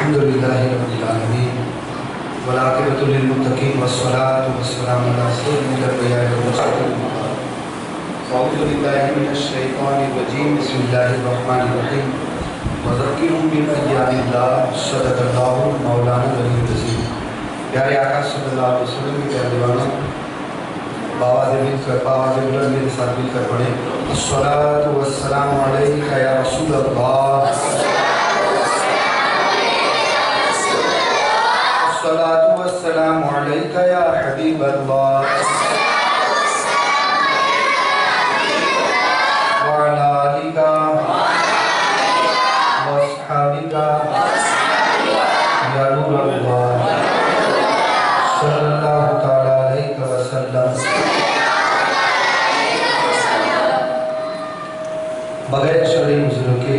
الحمدللہ رب العالمین والعاقبۃ للمتقین والصلاۃ والسلام علی سیدنا الانبیاء والمرسلین اعوذ باللہ من الشیطان الرجیم بسم اللہ الرحمن الرحیم وذکرہم بأیام اللہ صدق اللہ مولانا العلی العظیم۔ پیارے آقا صلی اللہ علیہ وسلم کے پیارے دیوانوں، باواز بلند میرے ساتھ مل کر پڑھیں الصلاۃ والسلام علیک یا رسول اللہ، الصلاۃ والسلام علیک یا حبیب اللہ، وعلی آلک واصحابک یا نور اللہ صلی اللہ تعالی علیہ وسلم۔ بغیر شرعی عذر کے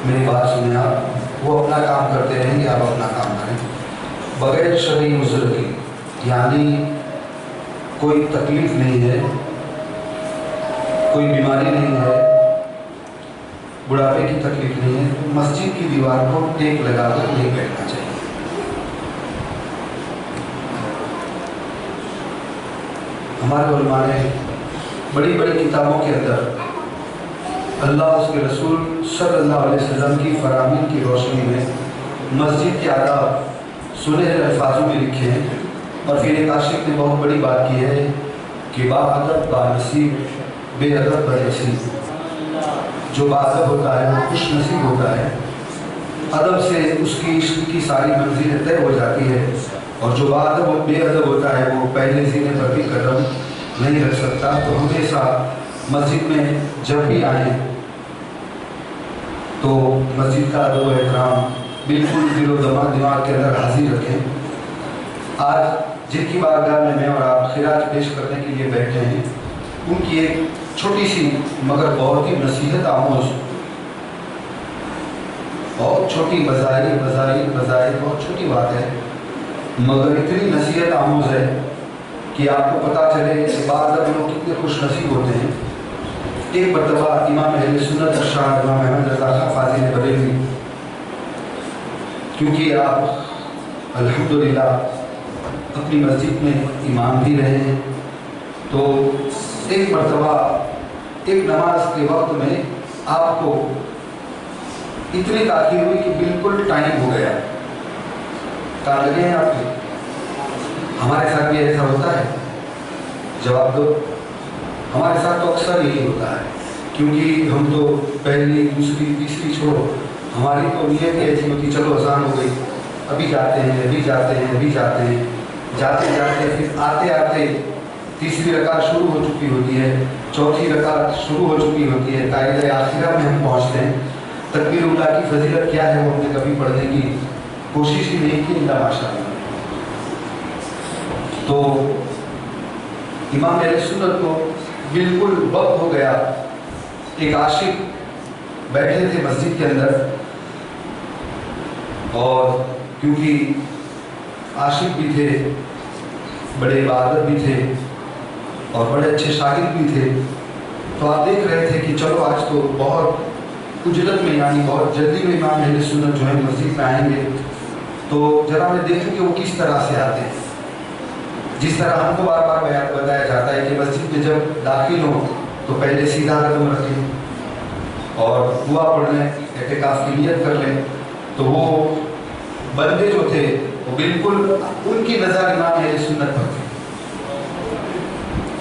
میری بات سنیں آپ، وہ اپنا کام کرتے رہیں گے، آپ اپنا کام کریں بغیر شرعی عذر کے، یعنی کوئی تکلیف نہیں ہے، کوئی بیماری نہیں ہے، بڑھاپے کی تکلیف نہیں ہے، مسجد کی دیوار کو ٹیپ لگا کر نہیں بیٹھنا چاہیے۔ ہمارے علماء نے بڑی بڑی کتابوں کے اندر اللہ اس کے رسول صلی اللہ علیہ وسلم کی فرامین کی روشنی میں مسجد کے آداب سنہرے الفاظوں میں لکھے ہیں، اور پھر ایک عاشق نے بہت بڑی بات کی ہے کہ با ادب با نصیب بے ادب بد نصیب۔ جو با ادب ہوتا ہے وہ خوش نصیب ہوتا ہے، ادب سے اس کی عشق کی ساری منزلیں طے ہو جاتی ہے، اور جو با ادب و بے ادب ہوتا ہے وہ پہلے زینے پر بھی قدم نہیں رکھ سکتا۔ تو ہمیشہ مسجد میں جب بھی آئیں تو مسجد کا ادب و احترام بالکل دل و دماغ کے اندر حاضر رکھیں۔ آج جن کی بارگاہ میں میں اور آپ خراج پیش کرنے کے لیے بیٹھے ہیں، ان کی ایک چھوٹی سی مگر بہت ہی نصیحت آموز، بہت چھوٹی بظاہر بہت چھوٹی بات ہے، مگر اتنی نصیحت آموز ہے کہ آپ کو پتہ چلے کہ بعض لوگ کتنے خوش نصیب ہوتے ہیں۔ ایک مرتبہ امام اہل سنت ارشاد امام احمد رضا خان فاضل بریلوی، کیونکہ آپ الحمدللہ اپنی مسجد میں امام بھی رہے ہیں، تو ایک مرتبہ ایک نماز کے وقت میں آپ کو اتنی تاخیر ہوئی کہ بالکل ٹائم ہو گیا۔ کہاں لگے ہیں آپ کے؟ ہمارے ساتھ بھی ایسا ہوتا ہے؟ جواب دو۔ ہمارے ساتھ تو اکثر یہی ہوتا ہے، کیونکہ ہم تو پہلی دوسری تیسری چھوڑو، ہماری تو نیت ہی ایسی ہوتی چلو اذان ہو گئی، ابھی جاتے ہیں ابھی جاتے ہیں ابھی جاتے ہیں، جاتے جاتے پھر آتے آتے تیسری رکعت شروع ہو چکی ہوتی ہے، چوتھی رکعت شروع ہو چکی ہوتی ہے، قاعدہ آخرہ میں ہم پہنچتے ہیں۔ تکبیر اولیٰ کی فضیلت کیا ہے وہ ہم نے کبھی پڑھنے کی کوشش ہی نہیں کی، اللہ ماشاء اللہ۔ تو امام اہل سنت کو بالکل وقت ہو گیا، ایک عاشق بیٹھے تھے مسجد کے اندر، اور کیونکہ عاشق بھی تھے، بڑے عبادت بھی تھے اور بڑے اچھے شاگرد بھی تھے، تو آپ دیکھ رہے تھے کہ چلو آج تو بہت اجلت میں، یعنی بہت جلدی میں امام اہل سنت جو ہے مسجد میں آئیں گے، تو ذرا میں دیکھیں کہ وہ کس طرح سے آتے ہیں۔ جس طرح ہم کو بار بار بتایا جاتا ہے کہ مسجد میں جب داخل ہوں تو پہلے سیدھا قدم رکھیں اور دعا پڑھ لیں، اعتکاف کی نیت کر لیں، تو وہ بندے جو تھے وہ بالکل ان کی نظر امام اہل سنت پر تھی،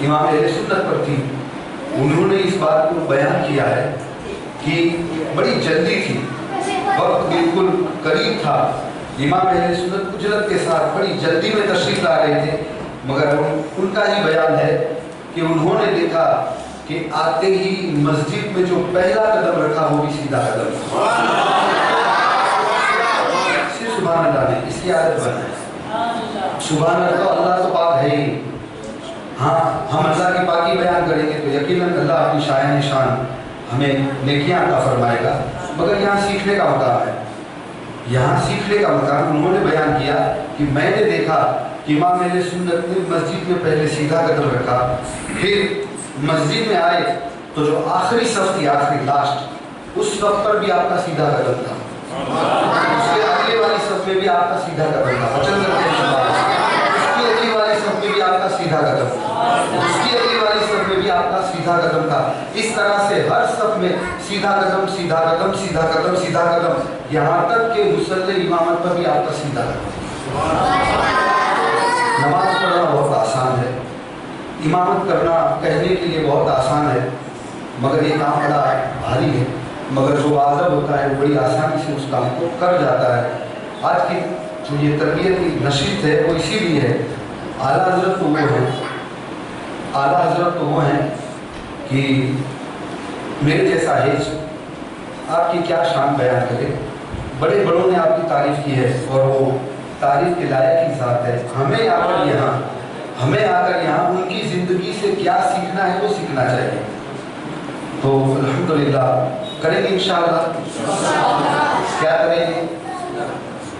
امام اہل سنت پر تھی۔ انہوں نے اس بات کو بیان کیا ہے کہ بڑی جلدی تھی، وقت بالکل قریب تھا، امام اہل سنت اجرت کے ساتھ بڑی جلدی میں تشریف لا رہے تھے، مگر ان کا ہی بیان ہے کہ انہوں نے دیکھا کہ آتے ہی مسجد میں جو پہلا قدم رکھا وہ بھی سیدھا قدم، سبحان اللہ نے اس کی عادت بنائی۔ سبحان اللہ، اللہ تو پاک ہے ہی، ہاں ہم اللہ کی پاکی بیان کریں گے تو یقیناً اللہ اپنی شایان شان ہمیں نیکیاں عطا فرمائے گا، مگر یہاں سیکھنے کا مقام ہے، یہاں سیکھنے کا مقام۔ انہوں نے بیان کیا کہ میں نے دیکھا کہ امام اہل سنت نے مسجد میں پہلے سیدھا قدم رکھا، پھر مسجد میں آئے تو جو آخری صف تھی، آخری لاسٹ، اس صف پر بھی آپ کا سیدھا قدم تھا۔ भी आपका सीधा कदम था, वचन करते हैं उसकी अगली वाली सब में भी आपका सीधा कदम था, उसकी अगली वाली सब में भी आपका सीधा कदम था। इस तरह से हर सब में सीधा कदम सीधा कदम सीधा कदम सीधा कदम, यहाँ तक कि मुसल्ले इमामत पर भी आपका सीधा कदम। नमाज पढ़ना बहुत आसान है, इमामत करना कहने के लिए बहुत आसान है, मगर ये काम बड़ा भारी है। मगर जो आज़ब होता है वो बड़ी आसानी से उस काम को कर जाता है। आज की जो ये तरबियत की नशीत है वो इसीलिए है। आला हज़रत तो वो हैं, आला हज़रत तो वो हैं कि मेरे जैसा हेज आपकी क्या शान बयान करे। बड़े बड़ों ने आपकी तारीफ़ की है और वो तारीफ़ के लायक ही ज़ात है। हमें आकर यहाँ उनकी ज़िंदगी से क्या सीखना है वो सीखना चाहिए। तो अल्हम्दुलिल्लाह करेंगे इंशाअल्लाह। क्या करेंगे?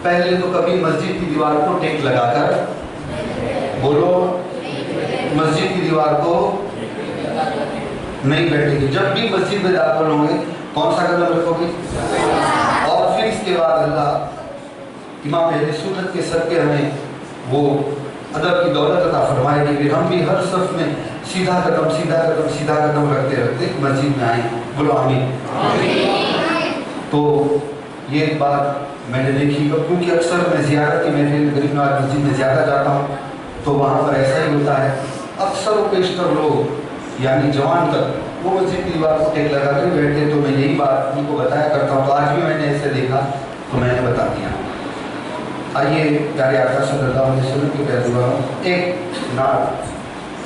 पहले तो कभी मस्जिद की दीवार को टेक लगाकर बोलो, मस्जिद की दीवार को नहीं बैठेगी। जब भी मस्जिद में दाखिल होंगे कौन सा कदम रखोगे? और फिर इसके बाद अल्लाह इमाम अहले सुन्नत के सदके हमें वो अदब की दौलत अता फरमाएगी। फिर हम भी हर सफ में सीधा कदम सीधा कदम सीधा कदम रखते रखते मस्जिद में आए। बोलो आमीन। तो ये बात मैंने देखी, क्योंकि अक्सर मैं ज़ियारत की महफिल गरीब नवाज मस्जिद में ज़्यादा जाता हूँ, तो वहाँ पर ऐसा ही होता है। अक्सर वो पेशतर लोग यानी जवान तक वो मस्जिद की दीवार को टेक लगा कर बैठे, तो मैं यही बात उनको बताया करता हूँ। तो आज भी मैंने ऐसे देखा तो मैंने बता दिया। आइए प्यारे आका सल्लल्लाहु अलैहि वसल्लम की प्यारी दुआ। एक नात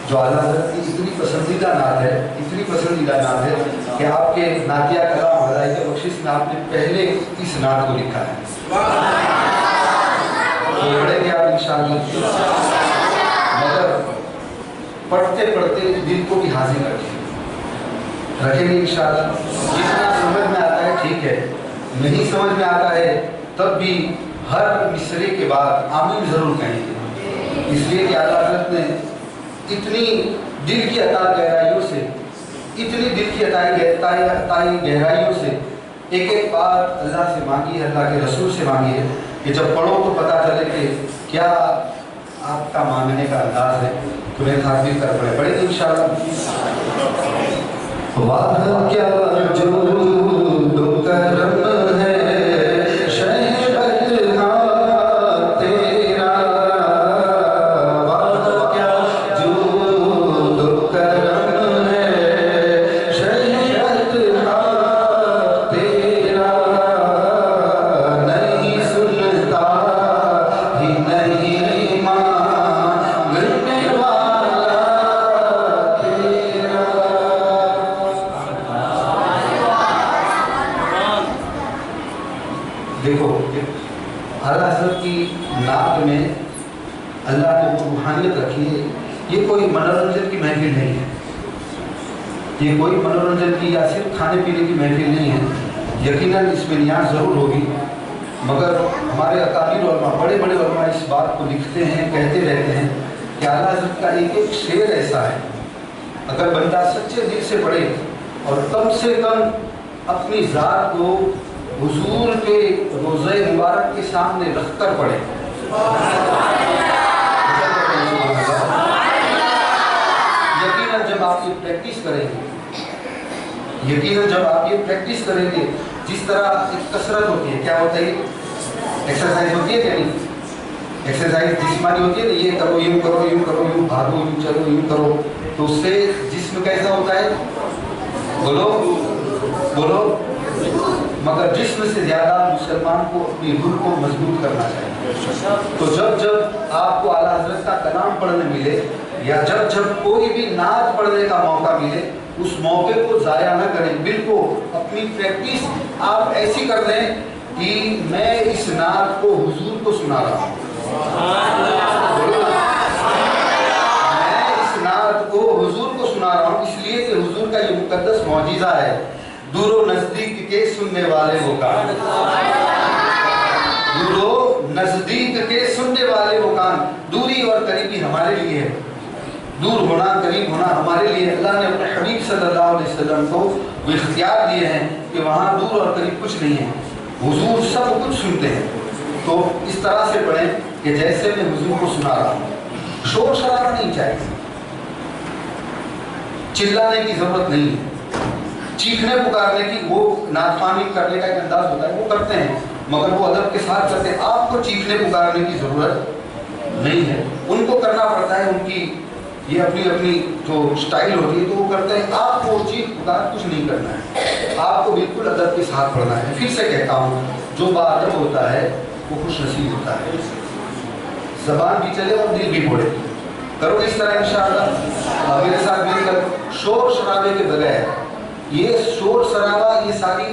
जो आला हज़रत की इतनी पसंदीदा नात है, इतनी पसंदीदा नात है कि आपके नातिया कलाम हदायत बख्शिश में आपने पहले इस नात को लिखा है। तो पढ़ेंगे आप इंशाअल्लाह, मगर पढ़ते पढ़ते दिल को भी हाजिर रखेंगे इंशाअल्लाह। जितना समझ में आता है ठीक है, नहीं समझ में आता है तब भी हर मिसरे के बाद आमीन ज़रूर कहेंगे, इसलिए कि आला हज़रत ने इतनी दिल की अता गहराइयों से, इतनी दिल की अताई गहराइयों से एक एक बात अल्लाह से मांगी है, अल्लाह के रसूल से मांगी है कि जब पढ़ो तो पता चले कि क्या आपका मांगने का अंदाज है। तो मेरे साथ भी कर पड़े पढ़े इंशाअल्लाह। वाह क्या जो करम है ये कोई मनोरंजन की महफिल नहीं है, ये कोई मनोरंजन की या सिर्फ खाने पीने की महफिल नहीं है। यकीनन इसमें नियाज़ ज़रूर होगी, मगर हमारे अकाबिर उलमा, बड़े बड़े उलमा इस बात को लिखते हैं, कहते रहते हैं कि आला हज़रत का एक एक शेर ऐसा है, अगर बंदा सच्चे दिल से पढ़े और कम से कम अपनी ज़ात को हुजूर के रोज़े मुबारक के सामने रख कर पढ़े, जब आप ये प्रैक्टिस करेंगे, यकीनन जब आप ये प्रैक्टिस करेंगे, जिस तरह एक कसरत होती है, क्या होता है, एक्सरसाइज होती है क्या नहीं, एक्सरसाइज जिस्मानी होती है ना, ये करो, यूँ करो, यूँ करो, यूँ भागो, यूँ चलो, यूँ करो, तो उससे जिस्म कैसा होता है, बोलो बोलो। मगर जिस्म से ज़्यादा मुसलमान को अपनी रूह को मजबूत करना चाहिए। तो जब जब आपको आला हज़रत का कलाम पढ़ने मिले या जब जब कोई भी नात पढ़ने का मौका मिले, उस मौके को ज़ाया न करें। बिल्कुल अपनी प्रैक्टिस आप ऐसी कर लें कि मैं इस नात को हुजूर को सुना रहा हूँ, मैं इस नात को हुजूर को सुना रहा हूँ, इसलिए कि हुजूर का ये मुकद्दस मौजिज़ा है। दूरो नज़दीक के सुनने वाले वो कान, दूरो नज़दीक के सुनने वाले वो कान। दूरी और करीबी हमारे लिए है, दूर होना करीब होना हमारे लिए। अल्लाह ने अपने हबीब सल्लल्लाहु अलैहि वसल्लम को वो इख्तियार दिए हैं कि वहाँ दूर और करीब कुछ नहीं है, हुजूर सब कुछ सुनते हैं। तो इस तरह से पढ़ें कि जैसे मैं हुजूर को सुना रहा हूँ। शोर शराबा नहीं चाहिए, चिल्लाने की जरूरत नहीं है, चीखने पुकारने की, वो नाचपानी करने का एक अंदाज होता है वो करते हैं, मगर वो अदब के साथ करते हैं। आपको चीखने पुकारने की जरूरत नहीं है, उनको करना पड़ता है, उनकी ये अपनी अपनी जो स्टाइल होती है तो वो करते हैं। आपको चीख पुकार कुछ नहीं करना है, आपको बिल्कुल अदब के साथ पढ़ना है। फिर से कहता हूँ, जो बाअदब होता है वो खुश नसीब होता है। ज़बान भी चले और दिल भी मोड़े। करोगे इस तरह इंशाअल्लाह मेरे साथ मिलकर शोर शराबे के बगैर। ये शोर शराबा ये सारी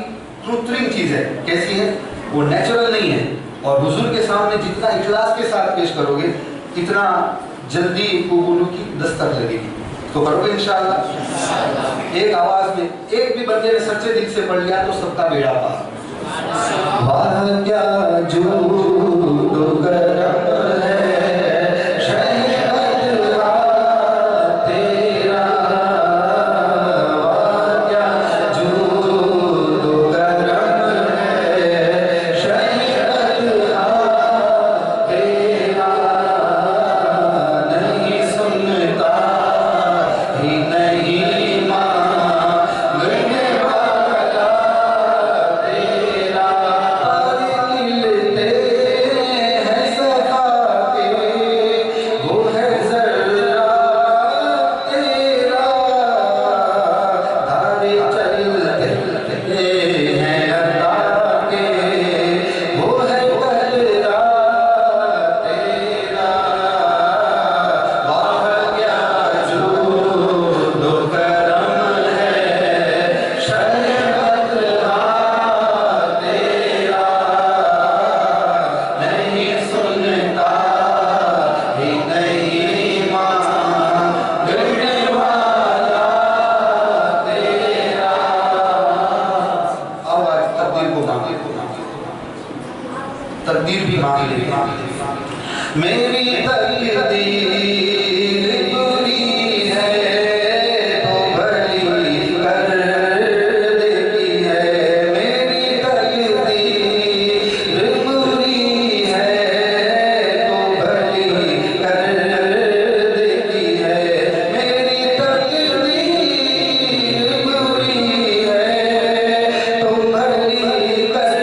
कृत्रिम चीज़ है। कैसी है? वो नेचुरल नहीं है। और हुजूर के सामने जितना इखलास के साथ पेश करोगे इतना जल्दी कबूल की दस्तक लगेगी। तो करोगे इंशाअल्लाह। एक आवाज में एक भी बंदे ने सच्चे दिल से पढ़ लिया तो सबका बेड़ा पार। वाह क्या जूद करम है तकदीर भी मांग ले। मेरी तकदीर बुरी है तो भली कर देती है। मेरी तकदीर बुरी है तो भली कर देती है। मेरी तकदीर बुरी है तो भली कर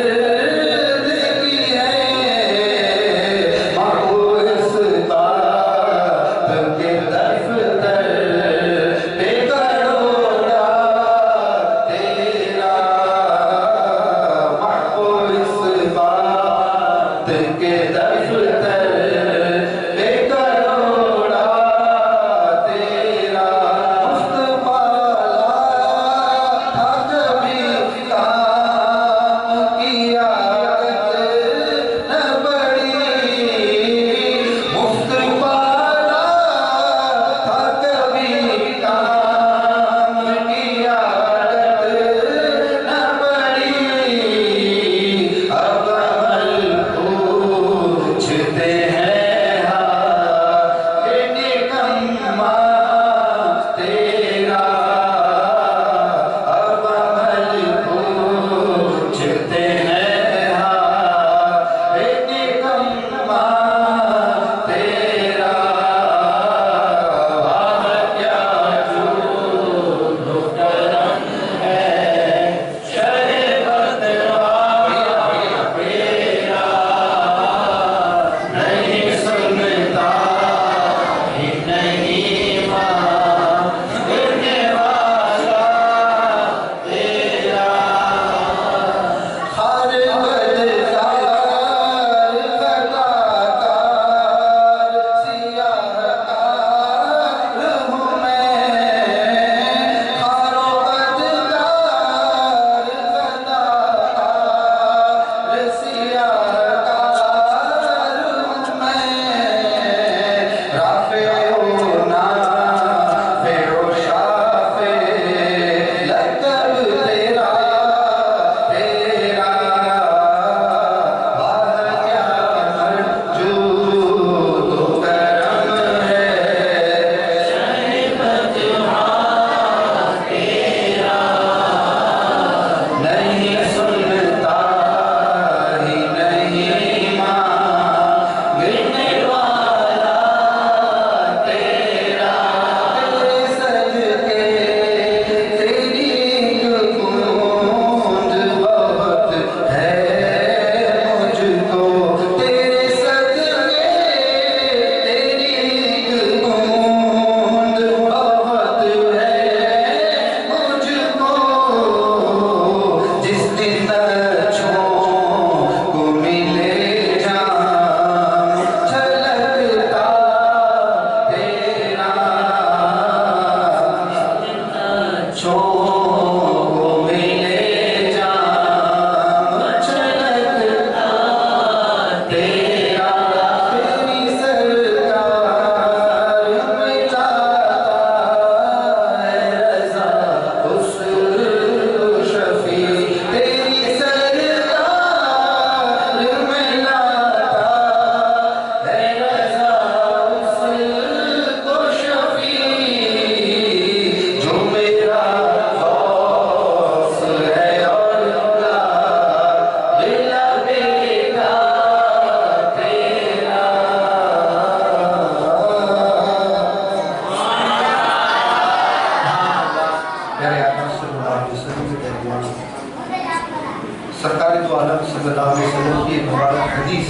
ये मुबारक हदीस,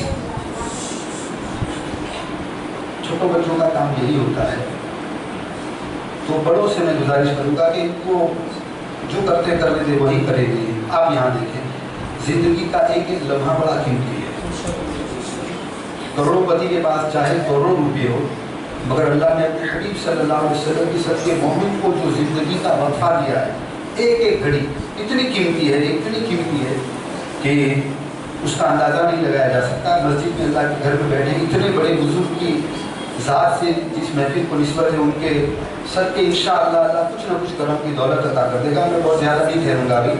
छोटे बच्चों का काम यही होता है, तो बड़ों से मैं गुजारिश करूँगा कि इनको जो करते कर लेते वही करेंगे। आप यहाँ देखें, जिंदगी का एक एक लम्हा बड़ा कीमती है। करोड़पति के पास चाहे करोड़ों रुपये हो, मगर अल्लाह ने अपने हबीब सल्लल्लाहु अलैहि वसल्लम की सच्चे मोमिन को जो ज़िंदगी का वफ़ा दिया है, एक एक घड़ी इतनी कीमती है, इतनी कीमती है कि उसका अंदाज़ा नहीं लगाया जा सकता। मस्जिद में अल्लाह के घर में बैठे इतने बड़े बुजुर्ग की ज़ात से जिस महफिल को निस्बत है, उनके सर के इंशाअल्लाह अल्लाह कुछ ना कुछ करम की दौलत अता कर देगा। मैं बहुत ज़्यादा नहीं ठहरूँगा अभी,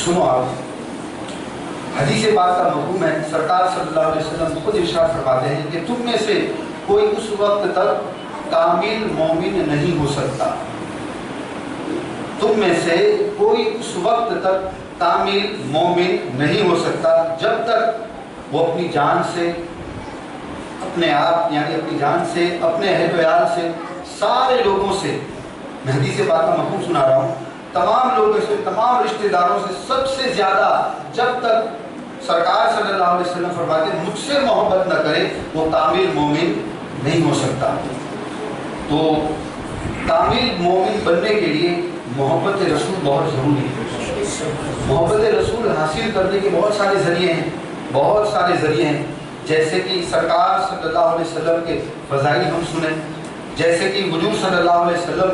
सुनो आप। हदीस पाक का मफ़हूम है, सरकार सल्लल्लाहु अलैहि वसल्लम खुद इरशाद फरमाते हैं कि तुम में से कोई उस वक्त तक कामिल मोमिन नहीं हो सकता, तुम में से कोई उस वक्त तक कामिल मोमिन नहीं हो सकता जब तक वो अपनी जान से, अपने आप यानी अपनी जान से, अपने अहल वयाल से, सारे लोगों से, मैं हदीस पाक का मफ़हूम सुना रहा हूँ, तमाम लोगों से, तमाम रिश्तेदारों से सबसे ज़्यादा जब तक सरकार सल्लल्लाहु अलैहि वसल्लम फरमाते मुझसे मोहब्बत न करे वो कामिल मोमिन नहीं हो सकता। तो कामिल मोमिन बनने के लिए मोहब्बत रसूल बहुत ज़रूरी है। मोहब्बत रसूल हासिल करने के बहुत सारे ज़रिए हैं, बहुत सारे ज़रिए हैं। जैसे कि सरकार सल्लल्लाहु अलैहि वसल्लम के फ़ज़ाइल हम सुने, जैसे कि हुजूर सल्लल्लाहु अलैहि वसल्लम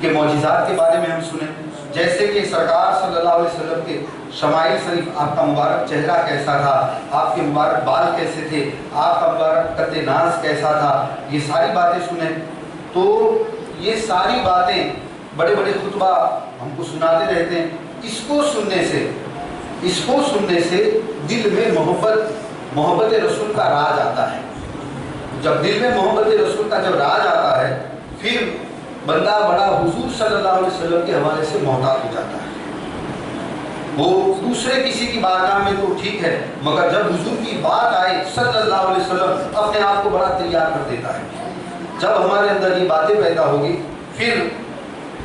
के मौजिज़ात के बारे में हम सुने, जैसे कि सरकार सल्लल्लाहु अलैहि वसल्लम के शमाइल शरीफ, आपका मुबारक चेहरा कैसा था, आपके मुबारक बाल कैसे थे, आपका मुबारक कद नाज कैसा था, ये सारी बातें सुने। तो ये सारी बातें बड़े बड़े खुतबा हमको सुनाते रहते हैं। इसको सुनने से दिल में मोहब्बत रसूल का राज आता है। जब दिल में मोहब्बत रसूल का जब राज आता है, फिर बंदा बड़ा हुजूर सल्लल्लाहु अलैहि वसल्लम के हवाले से मोहतात हो जाता है। वो दूसरे किसी की बारगाह में तो ठीक है, मगर जब हुजूर की बात आए सल्लल्लाहु अलैहि वसल्लम, अपने आप को बड़ा तैयार कर देता है। जब हमारे अंदर ये बातें पैदा होगी, फिर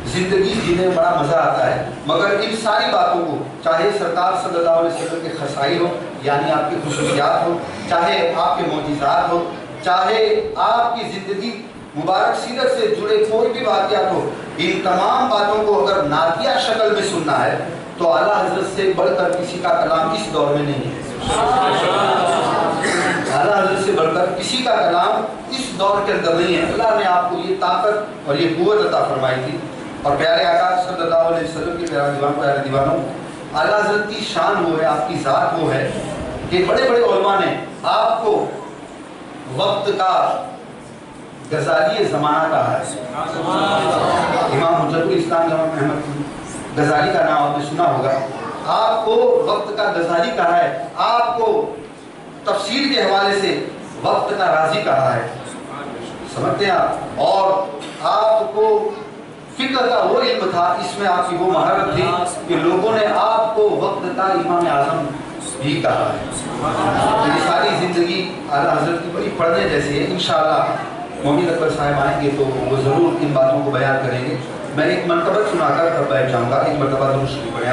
ज़िंदगी जीने में बड़ा मज़ा आता है। मगर इन सारी बातों को, चाहे सरकार सल्लल्लाहु अलैहि वसल्लम के खसाइल हो, यानी आपकी खुसूसियात हो, चाहे आपके मौजिज़ात हो, चाहे आपकी ज़िंदगी मुबारक सीरत से जुड़े कोई भी वाक़यात हो, इन तमाम बातों को अगर नातिया शक्ल में सुनना है तो आला हज़रत से बढ़कर किसी का कलाम इस दौर में नहीं है। आला हज़रत से बढ़कर किसी का कलाम इस दौर के अंदर नहीं है। अल्लाह ने आपको ये ताकत और ये कुव्वत अता फरमाई थी। और प्यारे आका सल्लल्लाहु अलैहि वसल्लम के प्यारे दीवानों, आला हज़रत की शान वो है, आपकी ज़ात वो है कि बड़े बड़े उलमा ने आपको वक्त का गज़ाली ज़माना कहा है। इमाम हुज्जतुल इस्लाम इमाम अहमद गज़ाली का नाम आपने सुना होगा। आपको वक्त का गज़ाली कहा है, आपको तफसीर के हवाले से वक्त का राजी कहा है, समझते हैं आप। और आपको फिक्र का वो इल्म था, इसमें आपकी वो महारत थी कि लोगों ने आपको वक्त का इमाम आज़म भी कहा है। तो ये सारी ज़िंदगी आला हज़रत की बड़ी पढ़ने जैसी है। इंशाअल्लाह मोमिन अकबर साहब आएंगे तो वो ज़रूर इन बातों को बयान करेंगे। मैं एक मरतबा सुनाकर अब बैठ जाऊँगा। एक मरतबा तो मुश्किल पड़े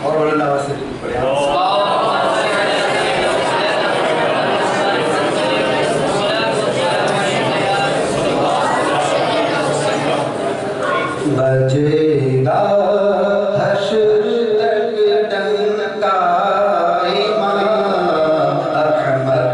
और बड़ा आवाज़ से पड़े। बजेगा हश्र तक डंका इमाम अहमद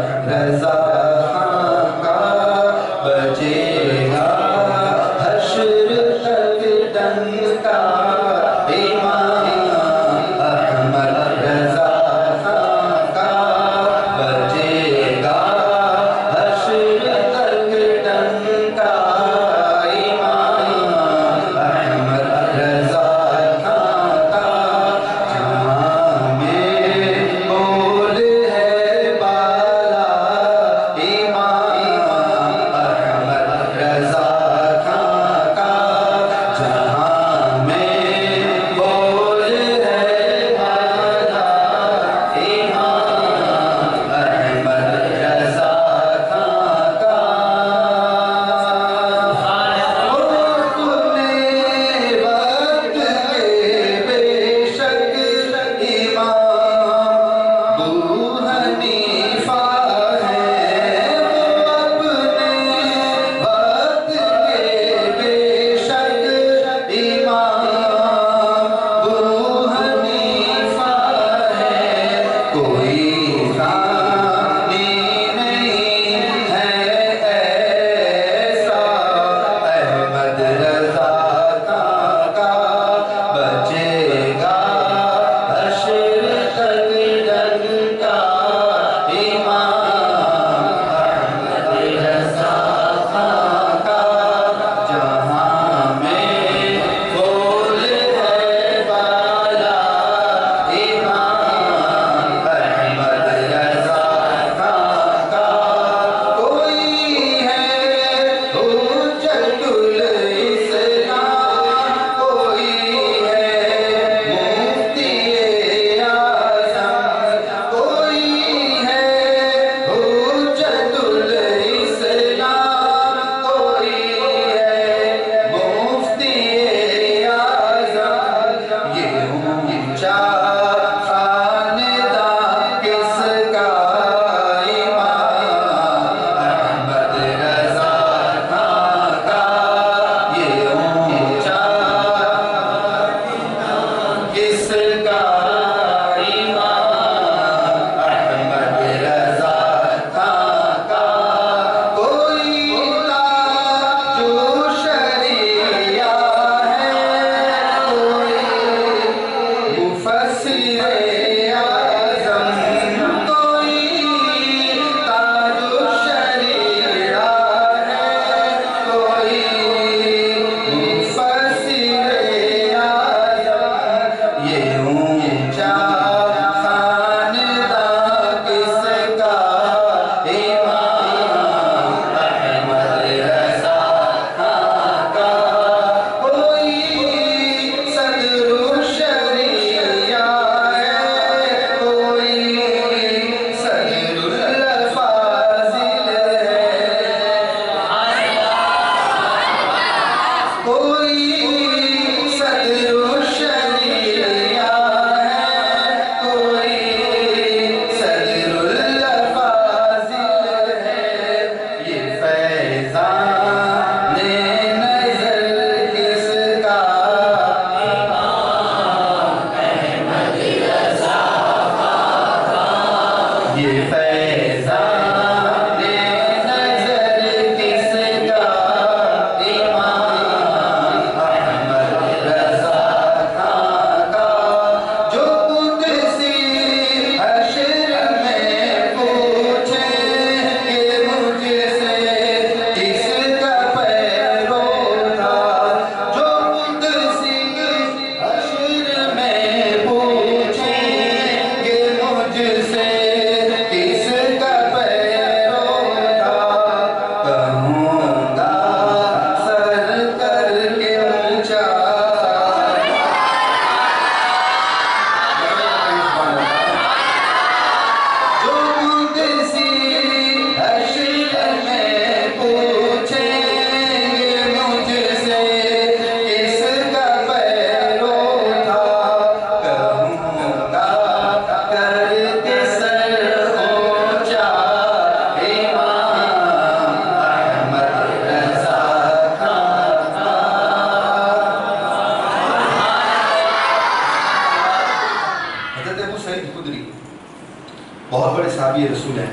साहबी रसूल हैं।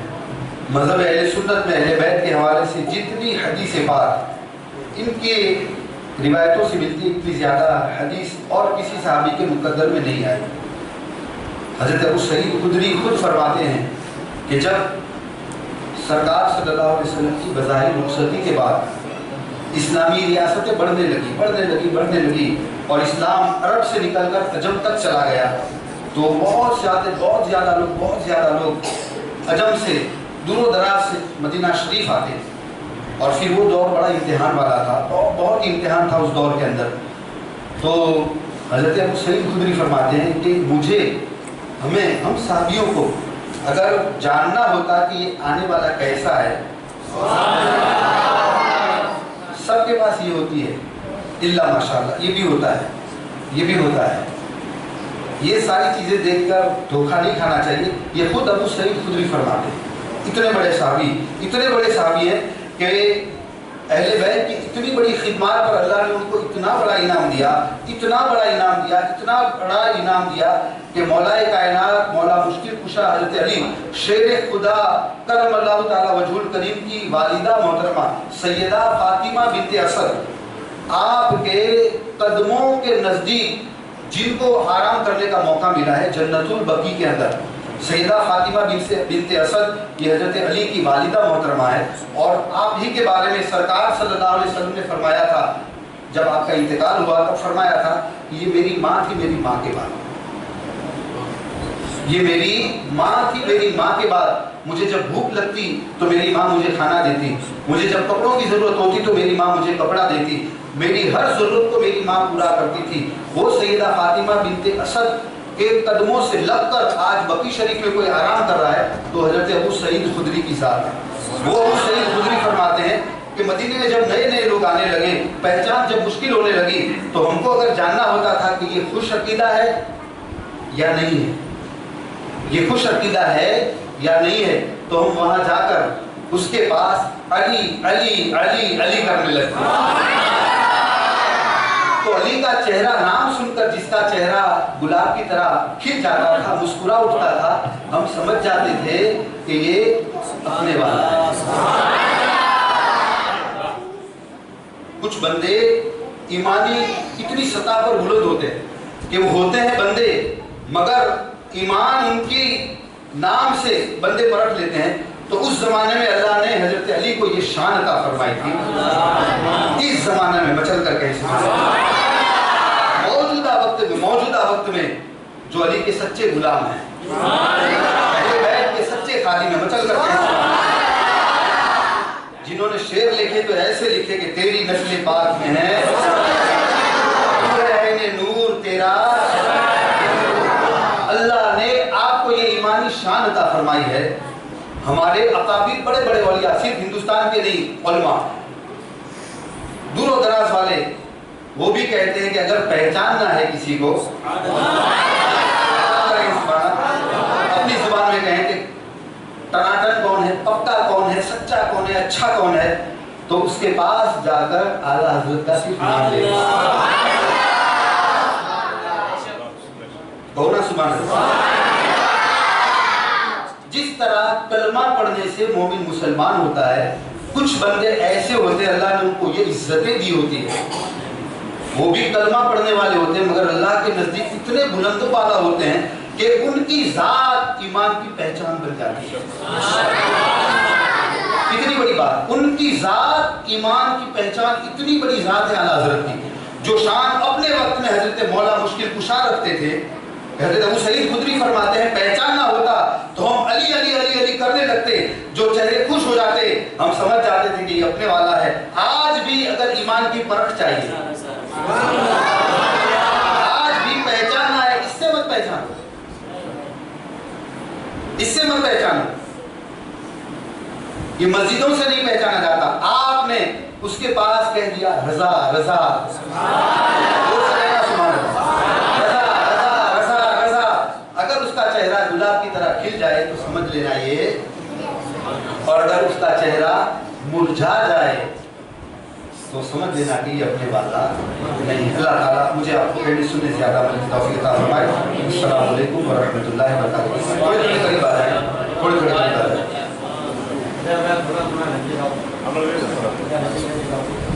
मज़हब अहले सुन्नत में अहले बैत के हवाले से जितनी हदीस पाक इनके रिवायतों से मिलती है, इतनी ज़्यादा हदीस और किसी साहबी के मुकद्दर में नहीं आई। हज़रत अबू सईद खुदरी खुद फरमाते हैं कि जब सरकार सल्लल्लाहु अलैहि वसल्लम की बज़ाहिर रुखसती के बाद इस्लामी रियासतें बढ़ने लगी और इस्लाम अरब से निकलकर अजम तक चला गया, तो बहुत ज़्यादा लोग अजम से दूर दराज से मदीना शरीफ आते। और फिर वो दौर बड़ा इम्तिहान वाला था, बहुत ही इम्तिहान था उस दौर के अंदर। तो हज़रत अबू सईद खुदरी फरमाते हैं कि हम साहबियों को अगर जानना होता कि ये आने वाला कैसा है, सबके पास ये होती है, इल्ला माशाअल्लाह ये भी होता है। ये सारी चीज़ें देखकर धोखा नहीं खाना चाहिए। ये खुद अबू सईद खुदरी फरमाते हैं। इतने बड़े साहबी हैं कि अहले बैत की इतनी बड़ी खिदमत पर अल्लाह ने उनको इतना बड़ा इनाम दिया कि मौलाए कायनात, मौला मुश्किल कुशा हज़रत अली शेर खुदा करमल्लाहु ताला वजहुल करीम की वालिदा मोहतरमा सैयदा फातिमा बिन्ते असद, आपके कदमों के नज़दीक जिनको आराम करने का मौका मिला है जन्नतुल बकी के अंदर, सैयदा फातिमा बिन्ते असद ये हज़रत अली की वालिदा मोहतरमा है। और आप ही के बारे में सरकार सल्लल्लाहु अलैहि वसल्लम ने फरमाया था, जब आपका इंतकाल हुआ तब फरमाया था कि ये मेरी माँ थी मेरी माँ के बाद, ये मेरी माँ थी मेरी माँ के बाद। मुझे जब भूख लगती तो मेरी माँ मुझे खाना देती, मुझे जब कपड़ों की ज़रूरत होती तो मेरी माँ मुझे कपड़ा देती, मेरी हर ज़रूरत को मेरी माँ पूरा करती थी। वो सैयदा फातिमा बिन्ते असद के कदमों से लगकर आज बकी शरीफ में कोई आराम कर रहा है तो हज़रत अबू सईद खुदरी की ज़ात है। वो अबू सईद खुदरी फरमाते हैं कि मदीने में जब नए लोग आने लगे, पहचान जब मुश्किल होने लगी, तो हमको अगर जानना होता था कि ये खुश अकीदा है या नहीं है, ये खुश अकीदा है या नहीं है, तो हम वहाँ जाकर उसके पास अली अली अली अली करने लगते। तो अली का चेहरा नाम सुनकर जिसका चेहरा गुलाब की तरह खिल जाता था, मुस्कुरा उठता था, हम समझ जाते थे कि ये अपने वाला है। कुछ बंदे ईमानी इतनी सतह पर बुलंद होते हैं कि वो होते हैं बंदे, मगर ईमान उनकी नाम से बंदे परख लेते हैं। तो उस जमाने में अल्लाह ने हजरत अली को ये शान अता फरमाई थी। इस जमाने में मचल कर कैसे मौजूदा वक्त में जो अली के सच्चे गुलाम हैं, अहले बैत के सच्चे खादिम में मचल कर कैसे, जिन्होंने शेर लिखे तो ऐसे लिखे कि तेरी नस्ल पाक में है नूर तेरा। अल्लाह ने आपको ये ईमानी शान अता फरमाई है। हमारे अकाबिर बड़े बड़े औलिया, सिर्फ हिंदुस्तान के नहीं, उलमा दूर दराज वाले, वो भी कहते हैं कि अगर पहचानना है किसी को, अपनी जुबान में कहें कि टनाटन कौन है, पक्का कौन है, सच्चा कौन है, अच्छा कौन है, तो उसके पास जाकर आला हज़रत का सिर्फ नाम ले। सुभान अल्लाह। जिस तरह कलमा पढ़ने से मोमिन मुसलमान होता है, कुछ बंदे ऐसे होते हैं अल्लाह ने उनको ये इज्जतें दी होती है, वो भी कलमा पढ़ने वाले होते हैं मगर अल्लाह के नजदीक इतने बुलंद बाला होते हैं कि उनकी जात ईमान की पहचान बन जाती है। कितनी बड़ी बात, उनकी जात ईमान की पहचान, इतनी बड़ी जात है आला हज़रत की, जो शान अपने वक्त में हजरत मौला मुश्किल कुशा रखते थे। हजरत अबू सईद खुदरी फरमाते हैं, पहचानना होता तो हम अली अली अली अली करने लगते, जो चेहरे खुश हो जाते, हम समझ जाते थे कि ये अपने वाला है। आज भी अगर ईमान की परख चाहिए, आज भी पहचानना है, इससे मत पहचानो, इससे मत पहचानो, ये मस्जिदों से नहीं पहचाना जाता। आपने उसके पास कह दिया रजा रजा, अगर उसका चेहरा गुलाब की तरह खिल जाए तो समझ लेना ये, और अगर उसका चेहरा मुरझा जाए तो समझ लेना कि ये अपने वाला नहीं। अल्लाह ताला मुझे आपको कहने सुनने से ज़्यादा तौफीक अता फरमाए। अस्सलामु अलैकुम व रहमतुल्लाहि व बरकातहू। करीब आ जाए। تھوڑی کھڑے کرتا ہے.